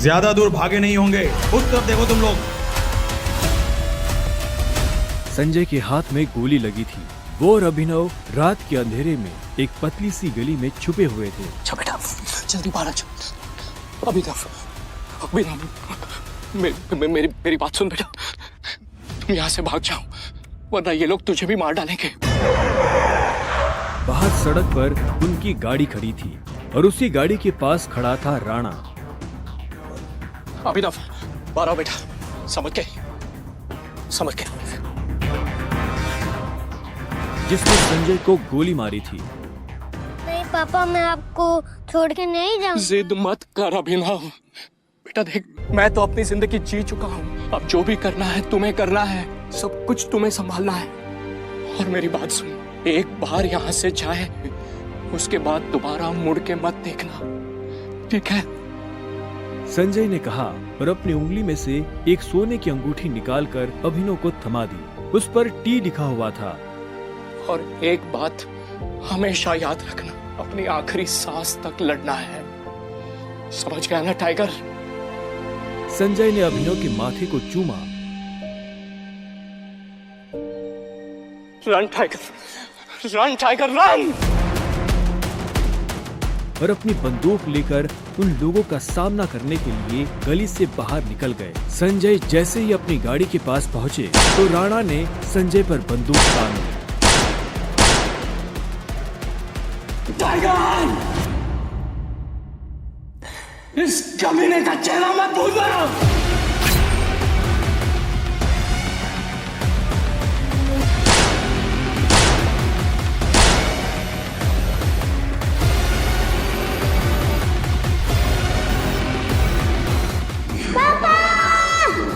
ज्यादा दूर भागे नहीं होंगे, उस तरफ देखो तुम लोग। संजय के हाथ में गोली लगी थी। वो और अभिनव रात के अंधेरे में एक पतली सी गली में छुपे हुए थे। अच्छा बेटा, जल्दी बाहर आ जाओ। अभिनव, मेरी बात सुन बेटा, तुम यहाँ से भाग जाओ वरना ये लोग तुझे भी मार डालेंगे। बाहर सड़क पर उनकी गाड़ी खड़ी थी और उसी गाड़ी के पास खड़ा था राणा। अभिनव, बाहर आओ बेटा, समझ के जिसने संजय को गोली मारी थी। नहीं पापा, मैं आपको छोड़ के नहीं जाऊंगा। जिद मत कर अभिनव। बेटा देख, मैं तो अपनी जिंदगी जी चुका हूँ, अब जो भी करना है तुम्हें करना है, सब कुछ तुम्हें संभालना है। और मेरी बात सुन, एक बार यहाँ से जाए उसके बाद दोबारा मुड़ के मत देखना, ठीक है? संजय ने कहा और अपनी उंगली में से एक सोने की अंगूठी निकालकर अभिनव को थमा दी। उस पर टी लिखा हुआ था। और एक बात हमेशा याद रखना, अपनी आखिरी सांस तक लड़ना है, समझ गया ना टाइगर? संजय ने अभिनव के माथे को चूमा। Run tiger, run tiger run! और अपनी बंदूक लेकर उन लोगों का सामना करने के लिए गली से बाहर निकल गए। संजय जैसे ही अपनी गाड़ी के पास पहुंचे तो राणा ने संजय पर बंदूक तान दी। टाइगर, इस कमीने का चेहरा मत भूलना।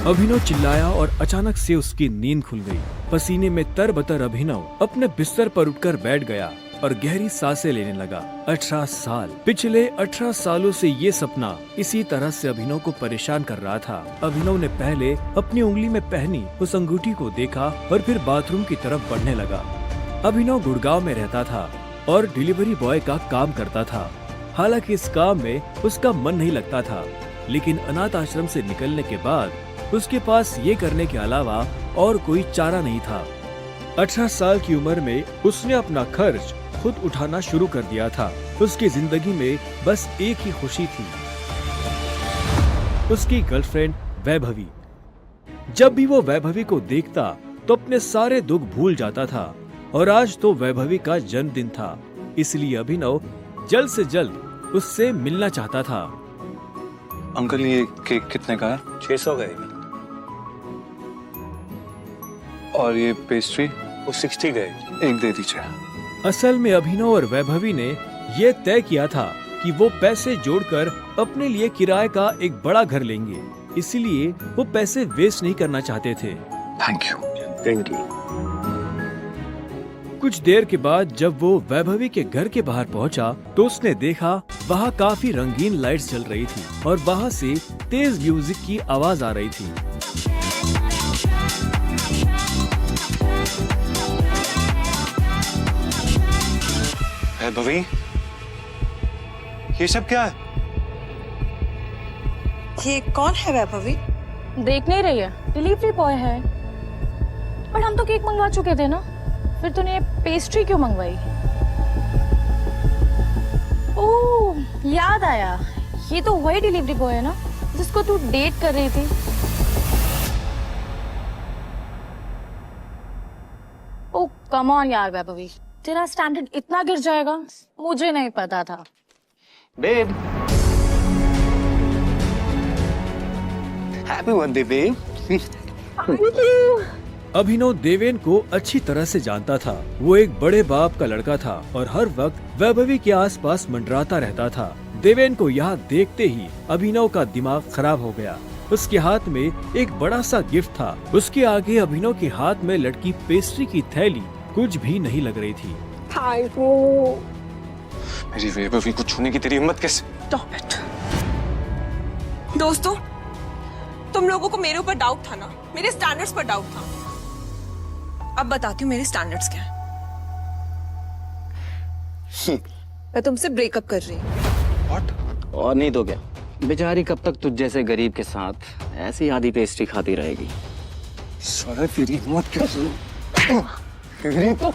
अभिनव चिल्लाया और अचानक से उसकी नींद खुल गई। पसीने में तरबतर अभिनव अपने बिस्तर पर उठकर बैठ गया और गहरी सांसें लेने लगा। 18 साल, पिछले 18 सालों से ये सपना इसी तरह से अभिनव को परेशान कर रहा था। अभिनव ने पहले अपनी उंगली में पहनी उस अंगूठी को देखा और फिर बाथरूम की तरफ बढ़ने लगा। अभिनव गुड़गांव में रहता था और डिलीवरी बॉय का काम करता था। हालांकि इस काम में उसका मन नहीं लगता था, लेकिन अनाथ आश्रम से निकलने के बाद उसके पास ये करने के अलावा और कोई चारा नहीं था। 18 साल की उम्र में उसने अपना खर्च खुद उठाना शुरू कर दिया था। उसकी जिंदगी में बस एक ही खुशी थी, उसकी गर्लफ्रेंड वैभवी। जब भी वो वैभवी को देखता तो अपने सारे दुख भूल जाता था। और आज तो वैभवी का जन्मदिन था, इसलिए अभिनव जल्द से जल्द उससे मिलना चाहता था। अंकल, ये केक कितने का है? 600 का है। और ये पेस्ट्री? वो 60 का है। एक दे दीजिए। असल में अभिनव और वैभवी ने ये तय किया था कि वो पैसे जोड़कर अपने लिए किराए का एक बड़ा घर लेंगे, इसलिए वो पैसे वेस्ट नहीं करना चाहते थे। Thank you. Thank you. कुछ देर के बाद जब वो वैभवी के घर के बाहर पहुंचा तो उसने देखा वहाँ काफी रंगीन लाइट्स जल रही थी और वहाँ से तेज म्यूजिक की आवाज आ रही थी। वैभवी, ये सब क्या है? ये कौन है वैभवी? देख नहीं रही है, डिलीवरी बॉय है। पर हम तो केक मंगवा चुके थे ना, फिर तूने पेस्ट्री क्यों मंगवाई? ओह, याद आया, ये तो वही डिलीवरी बॉय है ना जिसको तू डेट कर रही थी। ओह कम ऑन यार वैभवी, तेरा स्टैंडर्ड इतना गिर जाएगा मुझे नहीं पता था। Babe, happy birthday babe. Abhinav Deven को अच्छी तरह से जानता था। वो एक बड़े बाप का लड़का था और हर वक्त वैभवी के आसपास मंडराता रहता था। देवेन को यहाँ देखते ही अभिनव का दिमाग खराब हो गया। उसके हाथ में एक बड़ा सा गिफ्ट था। उसके आगे अभिनव के हाथ में लटकी पेस्ट्री की थैली कुछ भी नहीं लग रही थी। मेरी वैभवी को छूने की तेरी हिम्मत कैसे? Stop it. दोस्तों, तुम लोगों को मेरे ऊपर डाउट था ना, मेरे स्टैंडर्ड्स पर डाउट था। अब बताती हूँ मेरे स्टैंडर्ड्स क्या हैं। मैं तुमसे ब्रेकअप कर रही हूँ। What? और नहीं तो क्या, बेचारी कब तक तुझ जैसे गरीब के साथ ऐसी आधी पेस्ट्री खाती रहेगी। सारा तेरी हिम्मत कैसे? तेरी तो